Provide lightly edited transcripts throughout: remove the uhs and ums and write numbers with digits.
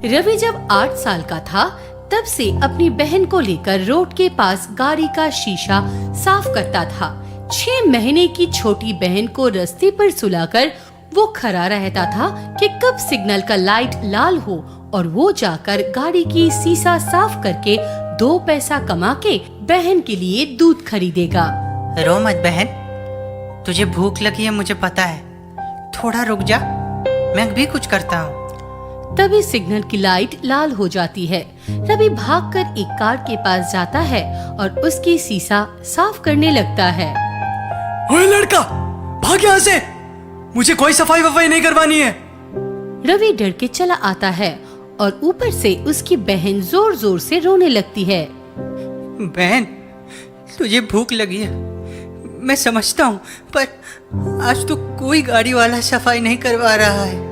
रवि जब 8 साल का था तब से अपनी बहन को लेकर रोड के पास गाड़ी का शीशा साफ करता था। 6 महीने की छोटी बहन को रास्ते पर सुलाकर वो खड़ा रहता था कि कब सिग्नल का लाइट लाल हो और वो जाकर गाड़ी की शीशा साफ करके 2 पैसा कमा के बहन के लिए दूध खरीदेगा। रो मत बहन, तुझे भूख लगी है मुझे पता है, थोड़ा रुक जा, मैं भी कुछ करता हूँ। तभी सिग्नल की लाइट लाल हो जाती है। रवि भागकर एक कार के पास जाता है और उसकी शीशा साफ करने लगता है। ओए लड़का, भाग यहाँ से, मुझे कोई सफाई वफाई नहीं करवानी है। रवि डर के चला आता है और ऊपर से उसकी बहन जोर जोर से रोने लगती है। बहन, तुझे भूख लगी है, मैं समझता हूँ, पर आज तो कोई गाड़ी वाला सफाई नहीं करवा रहा है।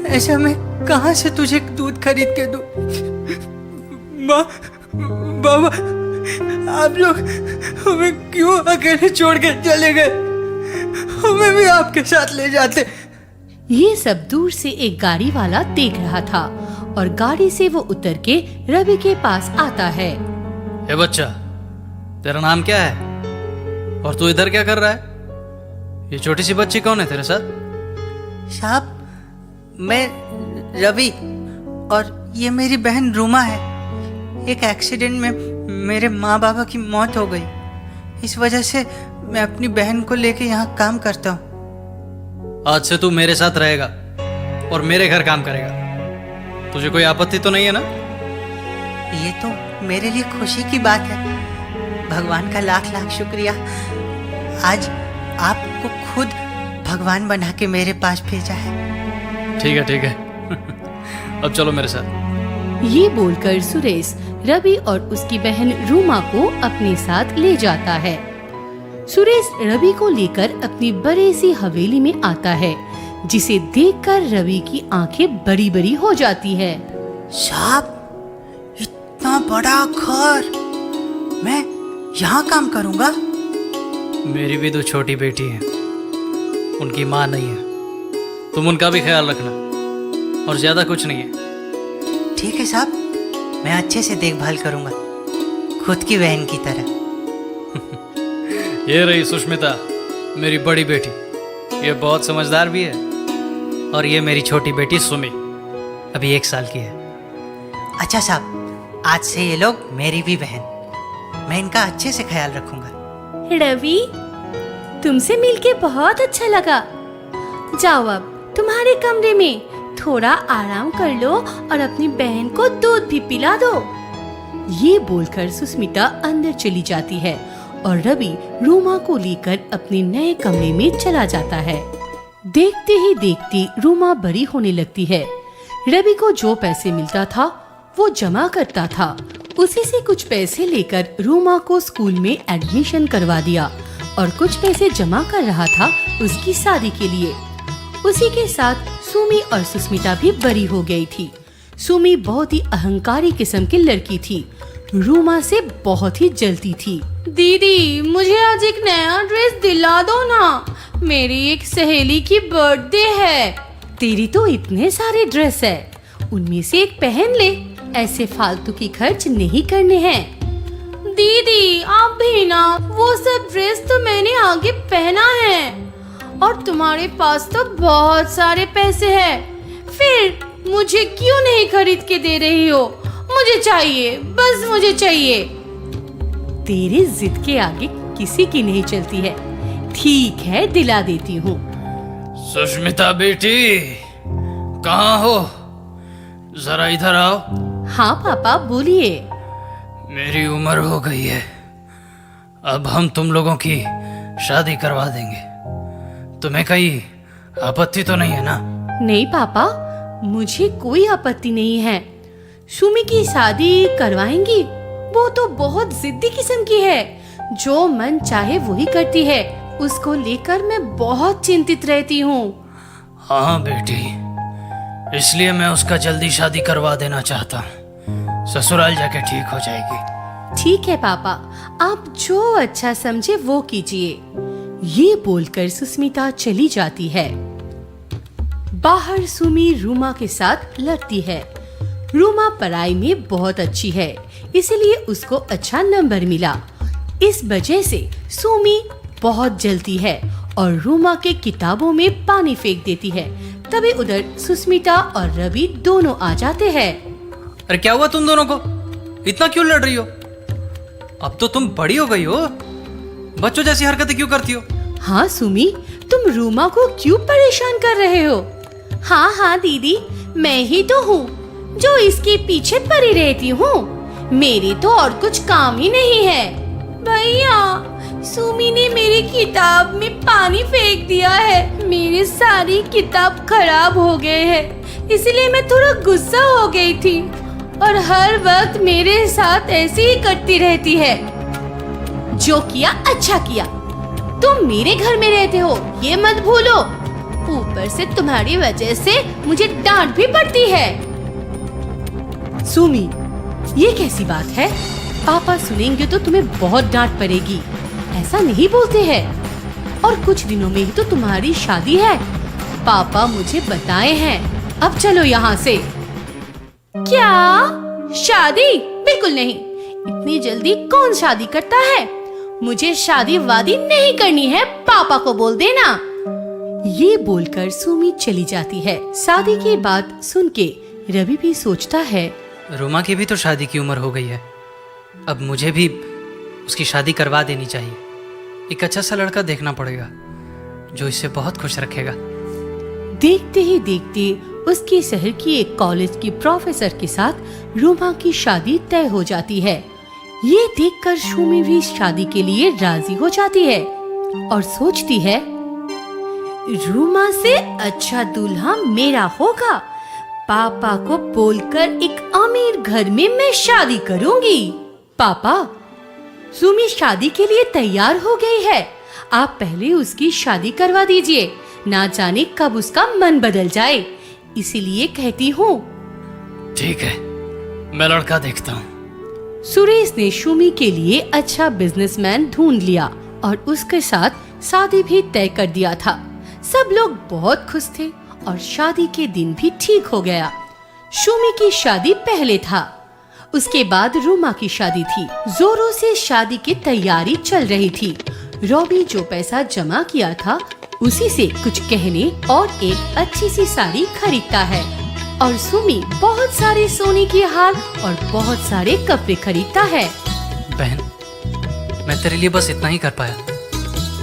ऐसा मैं कहाँ से तुझे दूध खरीद के दूँ? माँ, बाबा, आप लोग हमें क्यों अकेले छोड़ के चले गए? हमें भी आपके साथ ले जाते। ये सब दूर से एक गाड़ी वाला देख रहा था और गाड़ी से वो उतर के रवि के पास आता है। ए बच्चा, तेरा नाम क्या है और तू इधर क्या कर रहा है? ये छोटी सी बच्ची कौन है तेरे साथ? साहब, मैं रवि और ये मेरी बहन रूमा है। एक एक्सीडेंट में मेरे माँ बाबा की मौत हो गई, इस वजह से मैं अपनी बहन को लेके यहाँ काम करता हूँ। आज से तू मेरे साथ रहेगा और मेरे घर काम करेगा। तुझे कोई आपत्ति तो नहीं है ना? ये तो मेरे लिए खुशी की बात है। भगवान का लाख लाख शुक्रिया, आज आपको खुद भगवान बना के मेरे पास भेजा है। ठीक है अब चलो मेरे साथ। ये बोलकर सुरेश रवि और उसकी बहन रूमा को अपने साथ ले जाता है। सुरेश रवि को लेकर अपनी बड़ी सी हवेली में आता है, जिसे देखकर रवि की आंखें बड़ी बड़ी हो जाती है। साहब, इतना बड़ा घर, मैं यहाँ काम करूँगा? मेरी भी 2 छोटी बेटी है, उनकी माँ नहीं है, तुम उनका भी ख्याल रखना, और ज्यादा कुछ नहीं है। ठीक है साहब, मैं अच्छे से देखभाल करूँगा, खुद की बहन की तरह। ये रही सुष्मिता, मेरी बड़ी बेटी, ये बहुत समझदार भी है। और ये मेरी छोटी बेटी सुमी, अभी 1 साल की है। अच्छा साहब, आज से ये लोग मेरी भी बहन, मैं इनका अच्छे से ख्याल रखूंगा। रवि, तुमसे मिलके बहुत अच्छा लगा। जाओ अब तुम्हारे कमरे में थोड़ा आराम कर लो और अपनी बहन को दूध भी पिला दो। ये बोलकर सुष्मिता अंदर चली जाती है और रवि रूमा को लेकर अपने नए कमरे में चला जाता है। देखते ही देखते रूमा बड़ी होने लगती है। रवि को जो पैसे मिलता था वो जमा करता था, उसी से कुछ पैसे लेकर रूमा को स्कूल में एडमिशन करवा दिया और कुछ पैसे जमा कर रहा था उसकी शादी के लिए। उसी के साथ सुमी और सुष्मिता भी बड़ी हो गई थी। सुमी बहुत ही अहंकारी किस्म की लड़की थी, रूमा से बहुत ही जलती थी। दीदी, मुझे आज एक नया ड्रेस दिला दो ना, मेरी एक सहेली की बर्थडे है। तेरी तो इतने सारे ड्रेस है, उनमें से एक पहन ले, ऐसे फालतू की खर्च नहीं करने हैं। दीदी, आप भी ना, वो सब ड्रेस तो मैंने आगे पहना है और तुम्हारे पास तो बहुत सारे पैसे हैं, फिर मुझे क्यों नहीं खरीद के दे रही हो? मुझे चाहिए, बस मुझे चाहिए। तेरी जिद के आगे किसी की नहीं चलती है। ठीक है, दिला देती हूँ। सुष्मिता बेटी, कहाँ हो? जरा इधर आओ। हाँ पापा, बोलिए। मेरी उम्र हो गई है, अब हम तुम लोगों की शादी करवा देंगे। तुम्हें कहीं आपत्ति तो नहीं है ना? नहीं पापा, मुझे कोई आपत्ति नहीं है। सुमी की शादी करवाएंगी, वो तो बहुत जिद्दी किस्म की है, जो मन चाहे वही करती है। उसको लेकर मैं बहुत चिंतित रहती हूँ। हाँ बेटी, इसलिए मैं उसका जल्दी शादी करवा देना चाहता हूँ, ससुराल जाके ठीक हो जाएगी। ठीक है पापा, आप जो अच्छा समझे वो कीजिए। ये बोलकर सुष्मिता चली जाती है। बाहर सुमी रूमा के साथ लड़ती है। रूमा पढ़ाई में बहुत अच्छी है, इसलिए उसको अच्छा नंबर मिला। इस वजह से सुमी बहुत जलती है और रूमा के किताबों में पानी फेंक देती है। तभी उधर सुस्मिता और रवि दोनों आ जाते हैं। अरे क्या हुआ तुम दोनों को? इतना क्यों लड़ रही हो? अब तो तुम बड़ी हो गई हो, बच्चों जैसी हरकतें क्यों करती हो? हाँ सुमी, तुम रूमा को क्यों परेशान कर रहे हो? हाँ हाँ दीदी, मैं ही तो हूँ जो इसके पीछे पड़ी रहती हूँ। मेरे तो और कुछ काम ही नहीं है। भैया, सुमी ने मेरी किताब में पानी फेंक दिया है। मेरी सारी किताब खराब हो गए हैं, इसलिए मैं थोड़ा गुस्सा हो गई थी और हर वक्त मेरे साथ ऐसे ही करती रहती है। जो किया अच्छा किया, तुम मेरे घर में रहते हो ये मत भूलो। ऊपर से तुम्हारी वजह से मुझे डांट भी पड़ती है। सुमी, ये कैसी बात है? पापा सुनेंगे तो तुम्हें बहुत डांट पड़ेगी। ऐसा नहीं बोलते हैं। और कुछ दिनों में ही तो तुम्हारी शादी है, पापा मुझे बताए हैं। अब चलो यहाँ से। क्या शादी? बिल्कुल नहीं, इतनी जल्दी कौन शादी करता है? मुझे शादी वादी नहीं करनी है, पापा को बोल देना। ये बोलकर सुमी चली जाती है। शादी की बात सुन के रवि भी सोचता है, रूमा की भी तो शादी की उम्र हो गई है, अब मुझे भी उसकी शादी करवा देनी चाहिए। एक अच्छा सा लड़का देखना पड़ेगा जो इसे बहुत खुश रखेगा। देखते ही देखते उसके शहर की एक कॉलेज की प्रोफेसर के साथ रूमा की शादी तय हो जाती है। ये देखकर सुमी भी शादी के लिए राजी हो जाती है और सोचती है, रूमा से अच्छा दूल्हा मेरा होगा। पापा को बोलकर एक अमीर घर में मैं शादी करूंगी। पापा, सुमी शादी के लिए तैयार हो गई है, आप पहले उसकी शादी करवा दीजिए, ना जाने कब उसका मन बदल जाए, इसीलिए कहती हूँ। ठीक है, मैं लड़का देखता हूँ। सुरेश ने सुमी के लिए अच्छा बिजनेसमैन ढूंढ लिया और उसके साथ शादी भी तय कर दिया था। सब लोग बहुत खुश थे और शादी के दिन भी ठीक हो गया। सुमी की शादी पहले था, उसके बाद रूमा की शादी थी। जोरों से शादी की तैयारी चल रही थी। रॉबी जो पैसा जमा किया था उसी से कुछ गहने और एक अच्छी सी साड़ी खरीदता है और सुमी बहुत सारे सोने के हार और बहुत सारे कपड़े खरीदता है। बहन, मैं तेरे लिए बस इतना ही कर पाया,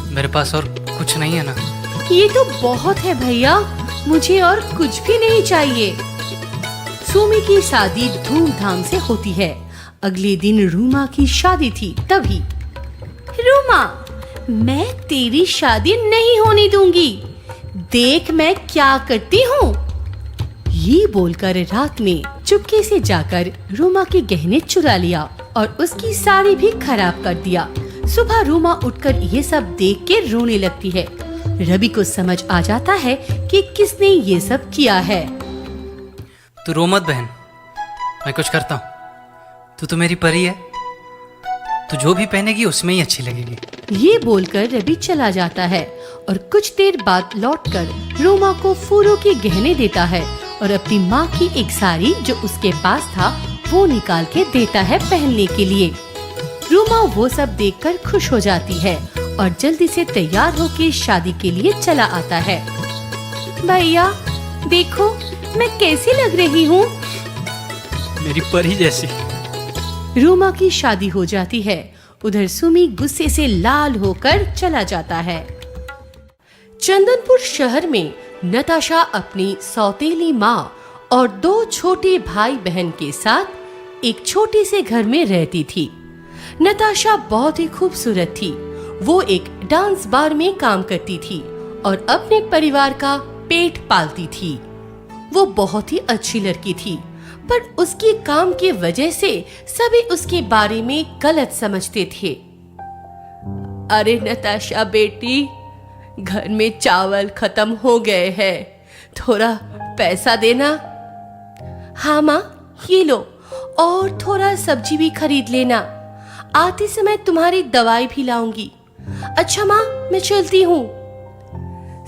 मेरे पास और कुछ नहीं है ना। ये तो बहुत है भैया, मुझे और कुछ भी नहीं चाहिए। सुमी की शादी धूमधाम से होती है। अगले दिन रूमा की शादी थी। तभी, रूमा, मैं तेरी शादी नहीं होने दूंगी, देख मैं क्या करती हूँ। ये बोलकर रात में चुपके से जाकर रूमा के गहने चुरा लिया और उसकी साड़ी भी खराब कर दिया। सुबह रूमा उठकर ये सब देख के रोने लगती है। रवि को समझ आ जाता है कि किसने ये सब किया है। तू रो मत बहन, मैं कुछ करता हूँ। तू तो मेरी परी है, तू जो भी पहनेगी उसमें ही अच्छी लगेगी। ये बोलकर रवि चला जाता है और कुछ देर बाद लौटकर रूमा को फूलों के गहने देता है और अपनी माँ की एक साड़ी जो उसके पास था वो निकाल के देता है पहनने के लिए। रूमा वो सब देखकर खुश हो जाती है और जल्दी से तैयार होकर शादी के लिए चला आता है। भैया देखो मैं कैसी लग रही हूँ? मेरी परी जैसी। रूमा की शादी हो जाती है। उधर सुमी गुस्से से लाल होकर चला जाता है। चंदनपुर शहर में नताशा अपनी सौतेली माँ और 2 छोटे भाई बहन के साथ एक छोटे से घर में रहती थी। नताशा बहुत ही खूबसूरत थी। वो एक डांस बार में काम करती थी और अपने परिवार का पेट पालती थी। वो बहुत ही अच्छी लड़की थी, पर उसके काम की वजह से सभी उसके बारे में गलत समझते थे। अरे नताशा बेटी, घर में चावल खत्म हो गए हैं, थोड़ा पैसा देना। हाँ माँ, ये लो, और थोड़ा सब्जी भी खरीद लेना, आते समय तुम्हारी दवाई भी लाऊंगी। अच्छा माँ, मैं चलती हूँ।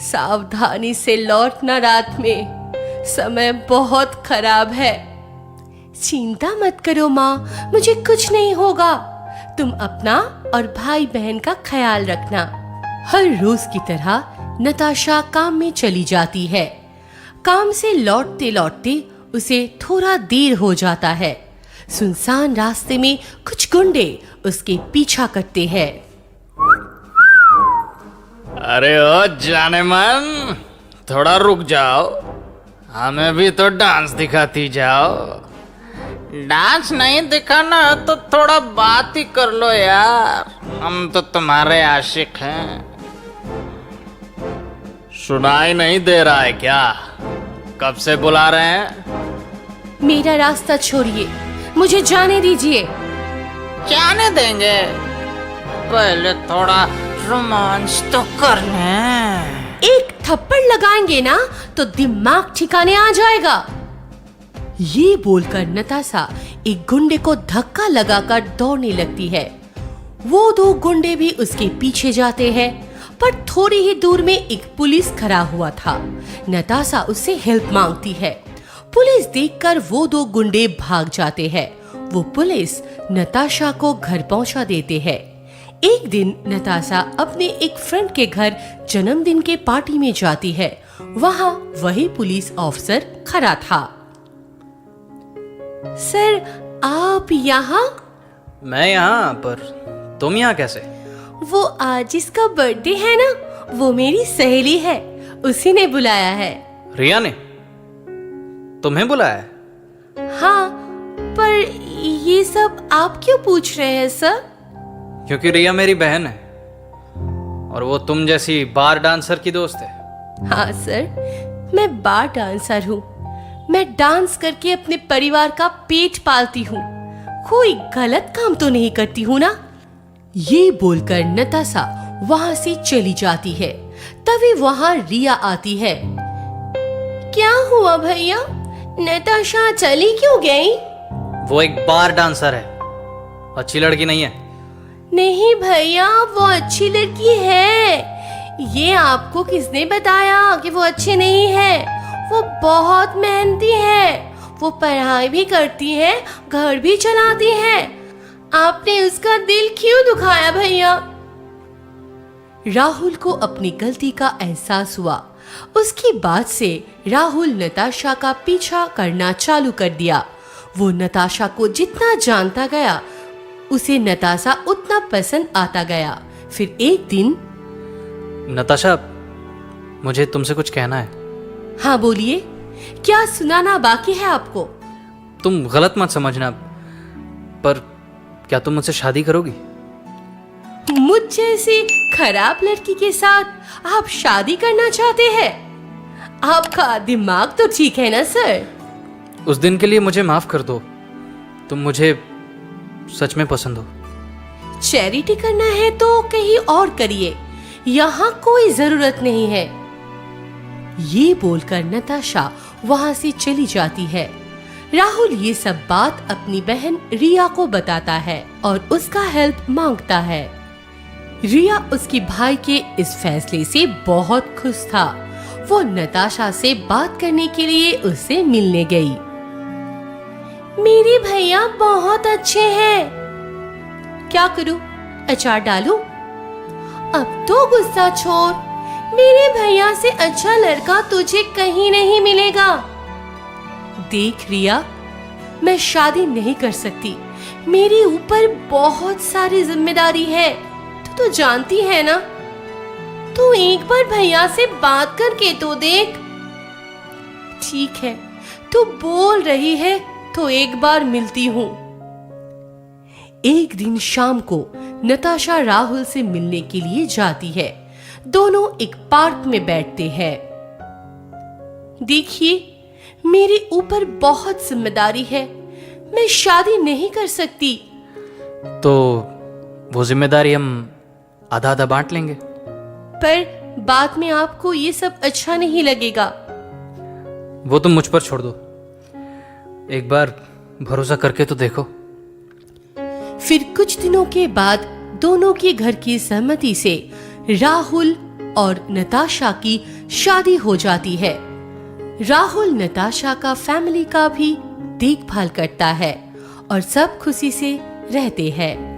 सावधानी से लौटना रात में, समय बहुत खराब है। चिंता मत करो माँ, मुझे कुछ नहीं होगा। तुम अपना और भाई बहन का ख्याल रखना। हर रोज की तरह नताशा काम में चली जाती है। काम से लौटते लौटते उसे थोड़ा देर हो जाता है। सुनसान रास्ते में कुछ गुंडे उसके पीछा करते हैं। अरे ओ जाने मन, थोड़ा रुक जाओ, हमें भी तो डांस दिखाती जाओ। डांस नहीं दिखाना तो थोड़ा बात ही कर लो यार, हम तो तुम्हारे आशिक हैं। सुनाई नहीं दे रहा है क्या? कब से बुला रहे हैं? मेरा रास्ता छोड़िए, मुझे जाने दीजिए। जाने देंगे, पहले थोड़ा रोमांस तो कर लें। एक थप्पड़ लगाएंगे ना तो दिमाग ठिकाने आ जाएगा। ये बोलकर नताशा एक गुंडे को धक्का लगाकर दौड़ने लगती है। वो दो गुंडे भी उसके पीछे जाते हैं, पर थोड़ी ही दूर में एक पुलिस खड़ा हुआ था। नताशा उससे हेल्प मांगती है। पुलिस देखकर वो दो गुंडे भाग जाते हैं। वो पुलिस नताशा को घर पहुंचा देते हैं। एक दिन नताशा अपने एक फ्रेंड के घर जन्मदिन के पार्टी में जाती है। वहाँ वही पुलिस ऑफिसर खड़ा था। सर, आप यहाँ? मैं यहाँ, पर तुम यहाँ कैसे? वो आज जिसका बर्थडे है ना, वो मेरी सहेली है, उसी ने बुलाया है। रिया ने तुम्हें बुलाया है? हाँ, पर ये सब आप क्यों पूछ रहे हैं सर? क्योंकि रिया मेरी बहन है और वो तुम जैसी बार डांसर की दोस्त है। हाँ सर, मैं बार डांसर हूँ। मैं डांस करके अपने परिवार का पेट पालती हूँ। कोई गलत काम तो नहीं करती हूँ ना? ये बोलकर नताशा वहाँ से चली जाती है। तभी वहाँ रिया आती है। क्या हुआ भैया, नताशा चली क्यों गई? वो एक बार डांसर है, अच्छी लड़की नहीं है। नहीं भैया, वो अच्छी लड़की है। ये आपको किसने बताया कि वो अच्छी नहीं है? वो बहुत मेहनती है। वो पढ़ाई भी करती है, घर भी चलाती है। आपने उसका दिल क्यों दुखाया भैया? राहुल को अपनी गलती का एहसास हुआ। उसकी बात से राहुल नताशा का पीछा करना चालू कर दिया। वो नताशा को जितना जानता गया, उसे नताशा उतना पसंद आता गया। फिर एक दिन, नताशा, मुझे तुमसे कुछ कहना है। हाँ बोलिए, क्या सुनाना बाकी है आपको? तुम गलत मत समझना, पर क्या तुम मुझसे शादी करोगी? मुझ जैसी खराब लड़की के साथ आप शादी करना चाहते हैं? आपका दिमाग तो ठीक है ना सर? उस दिन के लिए मुझे माफ कर दो। तुम मुझे सच में पसंद हो। चैरिटी करना है तो कहीं और करिए, यहाँ कोई जरूरत नहीं है। ये बोलकर नताशा वहाँ से चली जाती है। राहुल ये सब बात अपनी बहन रिया को बताता है और उसका हेल्प मांगता है। रिया उसके भाई के इस फैसले से बहुत खुश था। वो नताशा से बात करने के लिए उससे मिलने गई। मेरे भैया बहुत अच्छे हैं। क्या करूं, अचार डालूं? अब तो गुस्सा छोड़, मेरे भैया से अच्छा लड़का तुझे कहीं नहीं मिलेगा। देख रिया, मैं शादी नहीं कर सकती। मेरे ऊपर बहुत सारी जिम्मेदारी है, तू तो जानती है ना। तू एक बार भैया से बात करके तो देख। ठीक है, तू बोल रही है तो एक बार मिलती हूँ। एक दिन शाम को नताशा राहुल से मिलने के लिए जाती है। दोनों एक पार्क में बैठते हैं। देखिए, मेरे ऊपर बहुत जिम्मेदारी है, मैं शादी नहीं कर सकती। तो वो जिम्मेदारी हम आधा आधा बांट लेंगे। पर बाद में आपको ये सब अच्छा नहीं लगेगा। वो तुम मुझ पर छोड़ दो, एक बार भरोसा करके तो देखो। फिर कुछ दिनों के बाद दोनों के घर की सहमति से राहुल और नताशा की शादी हो जाती है। राहुल नताशा का फैमिली का भी देखभाल करता है और सब खुशी से रहते हैं।